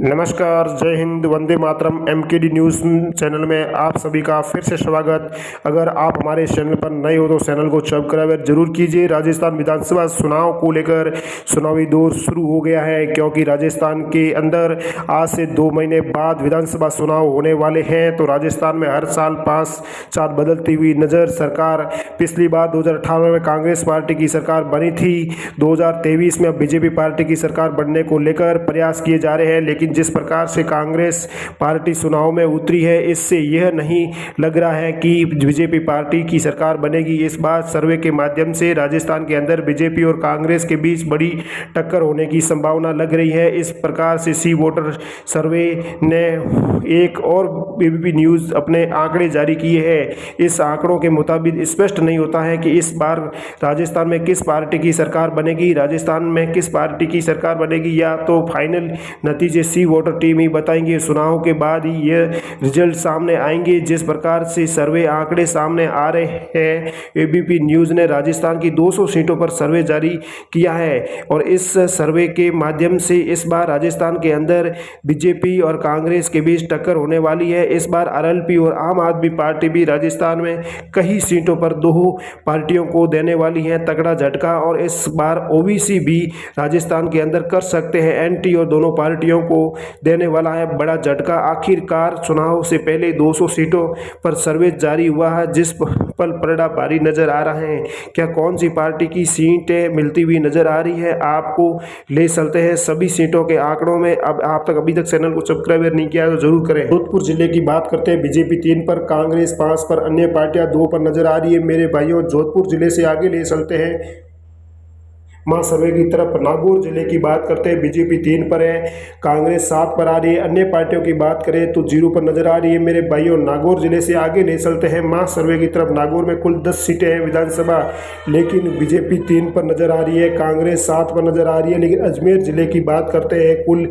नमस्कार, जय Hind, Vande Mataram. MKD news channel में आप सभी का फिर से स्वागत। अगर आप हमारे चैनल पर नए हो तो चैनल को सब्सक्राइब जरूर कीजिए। राजस्थान विधानसभा चुनाव को लेकर चुनावी दौर शुरू हो गया है, क्योंकि राजस्थान के अंदर आज से 2 महीने बाद विधानसभा चुनाव होने वाले हैं। तो राजस्थान में हर साल 5-4 बदलती हुई नज़र सरकार, पिछली बार 2018 में कांग्रेस पार्टी की सरकार बनी थी, 2023 में अब बीजेपी पार्टी की सरकार बनने को लेकर प्रयास किए जा रहे हैं। लेकिन जिस प्रकार से कांग्रेस पार्टी चुनाव में उतरी है, इससे यह नहीं लग रहा है कि बीजेपी पार्टी की सरकार बनेगी। इस बार सर्वे के माध्यम से राजस्थान के अंदर बीजेपी और कांग्रेस के बीच बड़ी टक्कर होने की संभावना लग रही है। इस प्रकार से सी वोटर सर्वे ने एक और एबीपी न्यूज़ अपने आंकड़े जारी किए हैं। इस आंकड़ों के मुताबिक स्पष्ट नहीं होता है कि इस बार राजस्थान में किस पार्टी की सरकार बनेगी, राजस्थान में किस पार्टी की सरकार बनेगी, या तो फाइनल नतीजे सी वोटर टीम ही बताएंगे। चुनाव के बाद ही ये रिजल्ट सामने आएंगे। जिस प्रकार से सर्वे आंकड़े सामने आ रहे हैं, एबीपी न्यूज़ ने राजस्थान की 200 सीटों पर सर्वे जारी किया है और इस सर्वे के माध्यम से इस बार राजस्थान के अंदर बीजेपी और कांग्रेस के बीच टक्कर होने वाली है। इस बार आरएलपी और आम आदमी पार्टी भी राजस्थान में कई सीटों पर 2 पार्टियों को देने वाली है तगड़ा झटका, और इस बार ओबीसी भी राजस्थान के अंदर कर सकते हैं एंटी, और दोनों पार्टियों को देने वाला है बड़ा झटका। आखिरकार चुनाव से पहले 200 सीटों पर सर्वे जारी हुआ है, जिस पर पलड़ा भारी नजर आ रहा है। क्या कौन सी पार्टी की सीटें मिलती हुई नजर आ रही है, आपको ले चलते हैं सभी सीटों के आंकड़ों में। अब आप तक अभी तक चैनल को सब्सक्राइब नहीं किया तो जरूर करें। जोधपुर जिले की बात करते हैं, बीजेपी 3 पर, कांग्रेस 5 पर, अन्य पार्टियां 2 पर नजर आ रही है। मेरे भाइयों, जोधपुर जिले से आगे ले चलते हैं मां सर्वे की तरफ। नागौर जिले की बात करते हैं, बीजेपी 3 पर है, कांग्रेस 7 पर आ रही है। अन्य पार्टियों की बात करें तो 0 पर नजर आ रही है। मेरे भाइयों, नागौर जिले से आगे ले चलते हैं मां सर्वे की तरफ। नागौर में कुल 10 सीटें हैं विधानसभा, लेकिन बीजेपी 3 पर नजर आ रही है, कांग्रेस 7 पर नजर आ रही है। लेकिन अजमेर जिले की बात करते हैं, कुल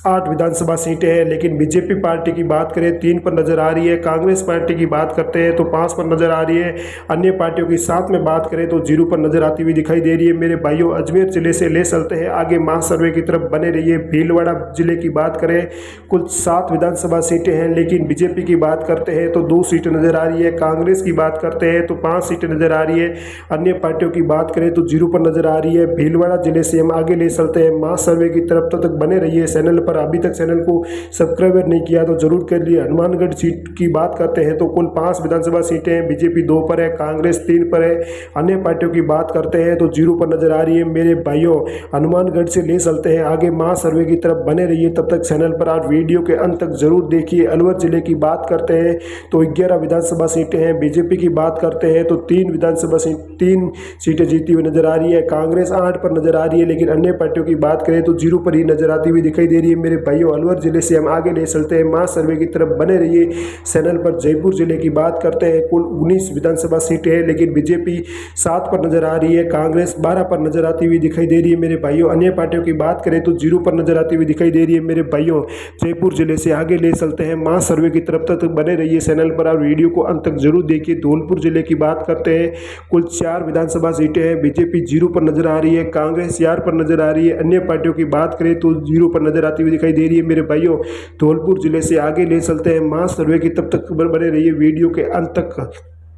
8 विधानसभा सीटें हैं, लेकिन बीजेपी पार्टी की बात करें 3 पर नजर आ रही है। कांग्रेस पार्टी की बात करते हैं तो 5 पर नजर आ रही है। अन्य पार्टियों की साथ में बात करें तो 0 पर नजर आती हुई दिखाई दे रही है। मेरे भाइयों, अजमेर जिले से ले चलते हैं आगे मां सर्वे की तरफ, बने रहिए। भीलवाड़ा जिले की बात करें, कुल 7 विधानसभा सीटें हैं, लेकिन बीजेपी की बात करते हैं तो 2 सीटें नजर आ रही है। कांग्रेस की बात करते हैं तो 5 सीटें नजर आ रही है। अन्य पार्टियों की बात करें तो 0 पर नजर आ रही है। भीलवाड़ा जिले से हम आगे ले चलते हैं मां सर्वे की तरफ। तब तक बने रहिए चैनल पर। अभी तक चैनल को सब्सक्राइब नहीं किया तो जरूर कर लिए। हनुमानगढ़ सीट की बात करते हैं तो कुल 5 विधानसभा सीटें हैं, बीजेपी 2 पर है, कांग्रेस 3 पर है। अन्य पार्टियों की बात करते हैं तो 0 पर नजर आ रही है। मेरे भाइयों, हनुमानगढ़ से ले चलते हैं आगे मां सर्वे की तरफ, बने रहिए। तब तक चैनल पर आप वीडियो के अंत तक जरूर देखिए। अलवर जिले की बात करते हैं तो 11 विधानसभा सीटें हैं, बीजेपी की बात करते हैं तो 3 सीटें जीती हुई नजर आ रही है। कांग्रेस 8 पर नजर आ रही है, लेकिन अन्य पार्टियों की बात करें तो 0 पर ही नजर आती हुई दिखाई दे रही है। मेरे भाइयों, अलवर जिले से हम आगे ले चलते हैं मां सर्वे की तरफ, बने रहिए चैनल पर। जयपुर जिले की बात करते हैं, कुल 19 विधानसभा सीटें हैं, लेकिन बीजेपी 7 पर नजर आ रही है, कांग्रेस 12 पर नजर आती हुई दिखाई दे रही है। मेरे भाइयों, अन्य पार्टियों की बात करें तो 0 पर नजर आती हुई दिखाई दे रही है। मेरे भाइयों, जयपुर जिले से आगे ले चलते हैं मां सर्वे की तरफ। तक बने रहिए चैनल पर और वीडियो को अंत तक जरूर देखिए। धौलपुर जिले की बात करते हैं, कुल 4 विधानसभा सीटें हैं, बीजेपी 0 पर नजर आ रही है, कांग्रेस 4 पर नजर आ रही है। अन्य पार्टियों की बात करें तो 0 पर नजर आती हुई दिखाई दे रही है। मेरे भाइयों, धौलपुर जिले से आगे ले चलते हैं मां सर्वे की, तब तक बने रहिए वीडियो के अंत तक।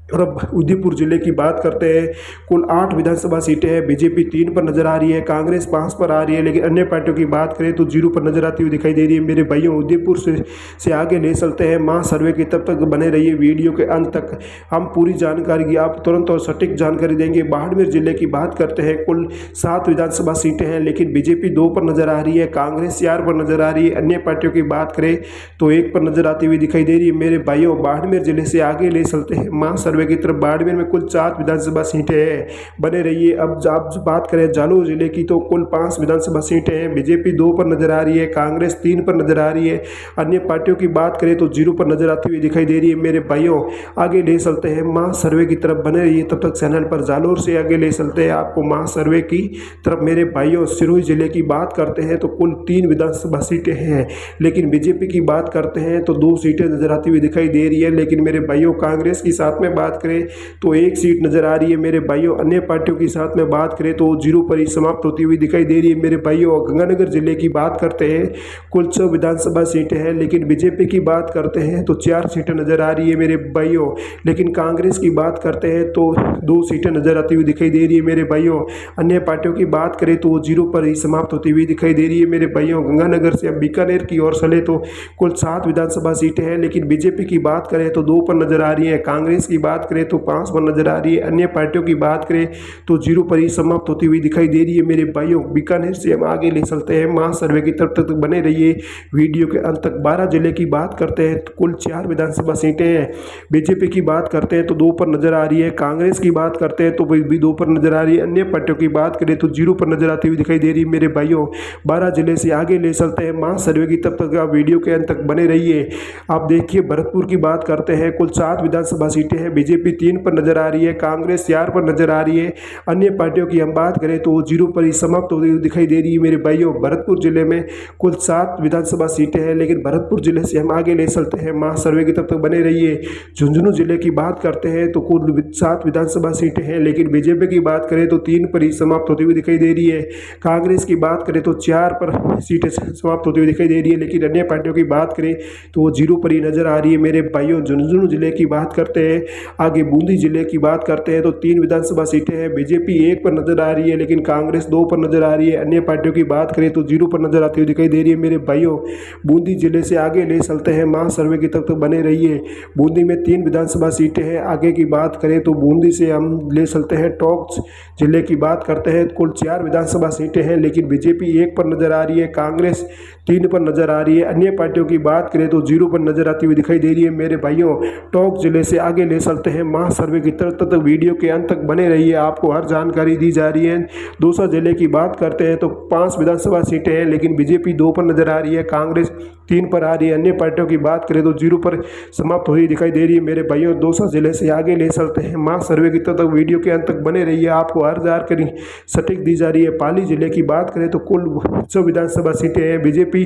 और अब उदयपुर जिले की बात करते हैं, कुल 8 विधानसभा सीटें हैं, बीजेपी 3 पर नजर आ रही है, कांग्रेस 5 पर आ रही है। लेकिन अन्य पार्टियों की बात करें तो 0 पर नजर आती हुई दिखाई दे रही है। मेरे भाइयों, उदयपुर से आगे ले चलते हैं मां सर्वे की, तब तक बने रहिए वीडियो के अंत तक। हम पूरी जानकारी की आप तुरंत और सटीक जानकारी देंगे। बाड़मेर जिले की बात करते हैं, कुल 7 विधानसभा सीटें हैं, लेकिन बीजेपी 2 पर नजर आ रही है, कांग्रेस 4 पर नजर आ रही है। अन्य पार्टियों की बात करें तो 1 पर नजर आती हुई दिखाई दे रही है। मेरे भाइयों, बाड़मेर जिले से आगे ले चलते हैं मां सर्वे की तरफ। बाड़मेर में कुल 4 विधानसभा सीटें हैं, बने रहिए। अब बात करें जालौर जिले की तो कुल 5 विधानसभा सीटें हैं, बीजेपी 2 पर नजर आ रही है, कांग्रेस 3 पर नजर आ रही है। अन्य पार्टियों की बात करें तो 0 पर नजर आती हुई दिखाई दे रही है। मेरे भाइयों, आगे ले चलते हैं मां सर्वे की तरफ, बने रहिए तब तक चैनल पर। जालौर से आगे ले चलते हैं आपको मां सर्वे की तरफ। मेरे भाइयों, सिरोही जिले की बात करते हैं तो कुल 3 विधानसभा सीटें हैं, लेकिन बीजेपी की बात करते हैं तो 2 सीटें नजर आती हुई दिखाई दे रही है। लेकिन मेरे भाइयों, कांग्रेस की साथ में बात करें तो 1 सीट नज़र आ रही है मेरे भाइयों। अन्य पार्टियों के साथ में बात करें तो 0 पर ही समाप्त होती हुई दिखाई दे रही है मेरे भाइयों। गंगानगर जिले की बात करते हैं कुल 6 विधानसभा सीटें हैं, लेकिन बीजेपी की बात करते हैं तो 4 सीटें नज़र आ रही है मेरे भाइयों। लेकिन कांग्रेस की बात करते हैं तो 2 सीटें नज़र आती हुई दिखाई दे रही है मेरे भाइयों। अन्य पार्टियों की बात करें तो 0 पर ही समाप्त होती हुई दिखाई दे रही है मेरे भाइयों। गंगानगर से हम बीकानेर की ओर चले तो कुल 7 विधानसभा सीटें हैं, लेकिन बीजेपी की बात करें तो 2 पर नजर आ रही है। कांग्रेस की बात करें तो 5 पर नजर आ रही है। अन्य पार्टियों की बात करें तो 0 पर ही समाप्त होती हुई दिखाई दे रही है मेरे भाइयों। बीकानेर से हम आगे ले चलते हैं महा सर्वे की तरफ तक बने रहिए वीडियो के अंत तक। 12 जिले की बात करते हैं तो कुल 4 विधानसभा सीटें हैं। बीजेपी की बात करते हैं तो 2 पर नजर आ रही है। कांग्रेस की बात करते हैं तो भी 2 पर नजर आ रही है। अन्य पार्टियों की बात करें तो 0 पर नजर आती हुई दिखाई दे रही है मेरे भाइयों। 12 जिले से आगे ले चलते हैं महा सर्वे की तरफ तक, आप वीडियो के अंत तक बने रहिए। आप देखिए भरतपुर की बात करते हैं कुल 7 विधानसभा सीटें हैं। बीजेपी 3 पर नजर आ रही है, कांग्रेस 4 पर नजर आ रही है। अन्य पार्टियों की हम बात करें तो 0 पर ही समाप्त होती हुई दिखाई दे रही है मेरे भाइयों। भरतपुर जिले में कुल 7 विधानसभा सीटें हैं, लेकिन भरतपुर जिले से हम आगे ले चलते हैं महा सर्वे की तरफ तक बने रहिए। झुंझुनू जिले की बात करते हैं तो कुल 7 विधानसभा सीटें हैं, लेकिन बीजेपी की बात करें तो 3 पर ही समाप्त होती हुई दिखाई दे रही है। कांग्रेस की बात करें तो 4 पर सीटें समाप्त होती हुई दिखाई दे रही है, लेकिन अन्य पार्टियों की बात करें तो वो 0 पर ही नजर आ रही है मेरे भाइयों। झुंझुनू जिले की बात करते हैं, आगे बूंदी जिले की बात करते हैं तो 3 विधानसभा सीटें हैं। बीजेपी 1 पर नजर आ रही है, लेकिन कांग्रेस 2 पर नजर आ रही है। अन्य पार्टियों की बात करें तो 0 पर नजर आती हुई दिखाई दे रही है मेरे भाइयों। बूंदी जिले से आगे ले चलते हैं महा सर्वे की तरफ बने रहिए। बूंदी में 3 विधानसभा सीटें हैं। आगे की बात करें तो बूंदी से हम ले चलते हैं टोंक जिले की बात करते हैं कुल 4 विधानसभा सीटें हैं, लेकिन बीजेपी 1 पर नजर आ रही है, कांग्रेस 3 पर नजर आ रही है। अन्य पार्टियों की बात करें तो 0 पर नजर आती हुई दिखाई दे रही है मेरे भाइयों। टोंक जिले से आगे ले चलते हैं महा सर्वे की तरफ तक, वीडियो के अंत तक बने रहिए, आपको हर जानकारी दी जा रही है। दौसा जिले की बात करते हैं तो 5 विधानसभा सीटें हैं, लेकिन बीजेपी 2 पर नजर आ रही है, कांग्रेस 3 पर आ रही है। अन्य पार्टियों की बात करें तो 0 पर समाप्त हुई दिखाई दे रही है मेरे भाइयों। दौसा जिले से आगे ले चलते हैं महा सर्वे की तरफ तक, वीडियो के अंत तक बने रहिए, आपको हर जानकारी सटीक दी जा रही है। पाली जिले की बात करें तो कुल 6 विधानसभा सीटें हैं। बीजेपी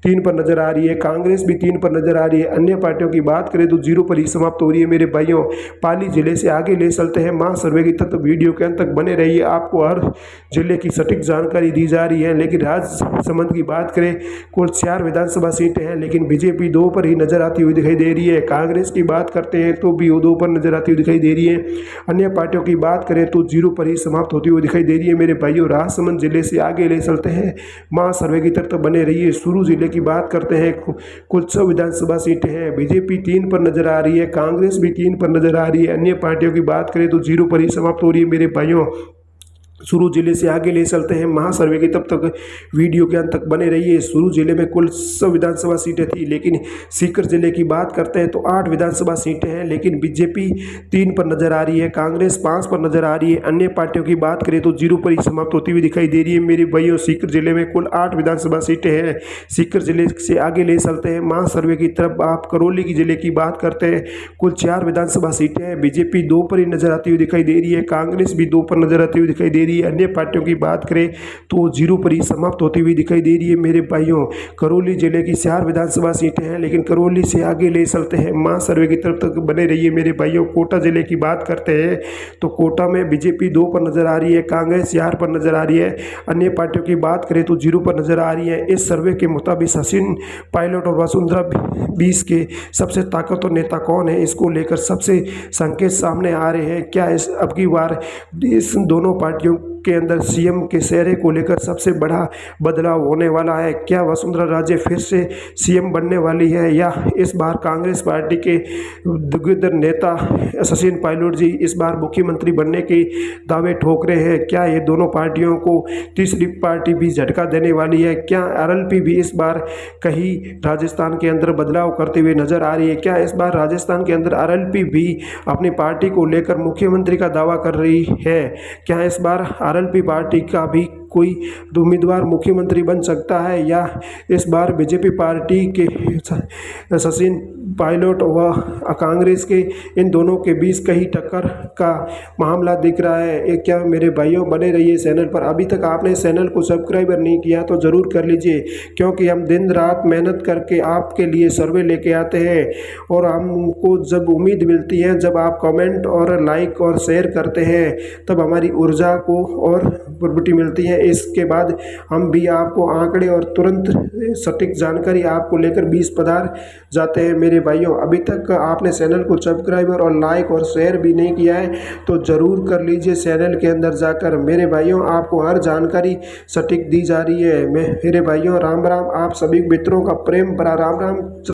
3 पर नजर आ रही है, कांग्रेस भी 3 पर नजर आ रही है। अन्य पार्टियों की बात करें तो 0 पर ही समाप्त हो रही है मेरे भाइयों। पाली जिले से आगे ले चलते हैं महा सर्वे की तरफ, वीडियो के अंत तक बने रहिए, आपको हर जिले की सटीक जानकारी दी जा रही है। लेकिन राजसमंद की बात करें कुल 4 विधानसभा सीटें हैं, लेकिन बीजेपी 2 पर ही नजर आती हुई दिखाई दे रही है। कांग्रेस की बात करते हैं तो भी 2 पर नजर आती हुई दिखाई दे रही है। अन्य पार्टियों की बात करें तो 0 पर ही समाप्त होती हुई दिखाई दे रही है मेरे भाइयों। राजसमंद जिले से आगे ले चलते हैं महा सर्वे की तरफ बने रहिए। सुरू जिले की बात करते हैं कुल 6 विधानसभा सीटें हैं। बीजेपी 3 पर नजर आ रही है, कांग्रेस भी 3 पर नजर आ रही है। अन्य पार्टियों की बात करें तो 0 पर ही समाप्त हो रही है मेरे भाइयों। सुरू जिले से आगे ले चलते हैं महा सर्वे की तब तक, वीडियो के अंत तक बने रहिए। सुरू जिले में कुल 100 विधानसभा सीटें थी, लेकिन सीकर जिले की बात करते हैं तो 8 विधानसभा सीटें हैं, लेकिन बीजेपी 3 पर नजर आ रही है, कांग्रेस 5 पर नजर आ रही है। अन्य पार्टियों की बात करें तो 0 पर ही समाप्त होती हुई दिखाई दे रही है मेरे भाइयों। सीकर जिले में कुल 8 विधानसभा सीटें हैं। सीकर जिले से आगे ले चलते हैं महा सर्वे की तरफ, आप करौली की जिले की बात करते हैं कुल 4 विधानसभा सीटें हैं। बीजेपी 2 पर ही नजर आती हुई दिखाई दे रही है, कांग्रेस भी 2 पर नजर आती हुई दिखाई दे रही है। अन्य पार्टियों की बात करें तो 0 पर ही समाप्त होती हुई दिखाई दे रही है मेरे भाइयों। करौली जिले की 4 विधानसभा सीटें हैं, लेकिन करौली से आगे ले चलते हैं महा सर्वे की तरफ तक बने रहिए मेरे भाइयों। कोटा जिले की बात करते हैं तो कोटा में बीजेपी 2 पर नजर आ रही है, कांग्रेस 4 पर नजर आ रही है। अन्य पार्टियों की बात करें तो 0 पर नजर आ रही है। इस सर्वे के मुताबिक सचिन पायलट और वसुंधरा 20 के सबसे ताकतवर नेता कौन है, इसको लेकर सबसे संकेत सामने आ रहे हैं। क्या इस अब की बार इस दोनों पार्टियों के अंदर सीएम के चेहरे को लेकर सबसे बड़ा बदलाव होने वाला है? क्या वसुंधरा राजे फिर से सीएम बनने वाली है, या इस बार कांग्रेस पार्टी के दिग्गज नेता सचिन पायलट जी इस बार मुख्यमंत्री बनने के दावे ठोक रहे हैं? क्या ये दोनों पार्टियों को तीसरी पार्टी भी झटका देने वाली है? क्या आरएलपी भी इस बार कहीं राजस्थान के अंदर बदलाव करते हुए नजर आ रही है? क्या इस बार राजस्थान के अंदर आरएलपी भी अपनी पार्टी को लेकर मुख्यमंत्री का दावा कर रही है? क्या इस बार आरएलपी पार्टी का भी कोई उम्मीदवार मुख्यमंत्री बन सकता है या इस बार बीजेपी पार्टी के सचिन पायलट व कांग्रेस के इन दोनों के बीच कहीं टक्कर का मामला दिख रहा है। ये क्या मेरे भाइयों, बने रहिए चैनल पर। अभी तक आपने चैनल को सब्सक्राइब नहीं किया तो ज़रूर कर लीजिए, क्योंकि हम दिन रात मेहनत करके आपके लिए सर्वे लेके आते हैं और हमको जब उम्मीद मिलती है, जब आप कमेंट और लाइक और शेयर करते हैं, तब हमारी ऊर्जा को और प्रॉपर्टी मिलती है। इसके बाद हम भी आपको आंकड़े और तुरंत सटीक जानकारी आपको लेकर 20 पधार जाते हैं। मेरे भाइयों, अभी तक आपने चैनल को सब्सक्राइब और लाइक और शेयर भी नहीं किया है तो ज़रूर कर लीजिए। चैनल के अंदर जाकर मेरे भाइयों आपको हर जानकारी सटीक दी जा रही है। मेरे भाइयों, राम राम। आप सभी मित्रों का प्रेम भरा राम राम।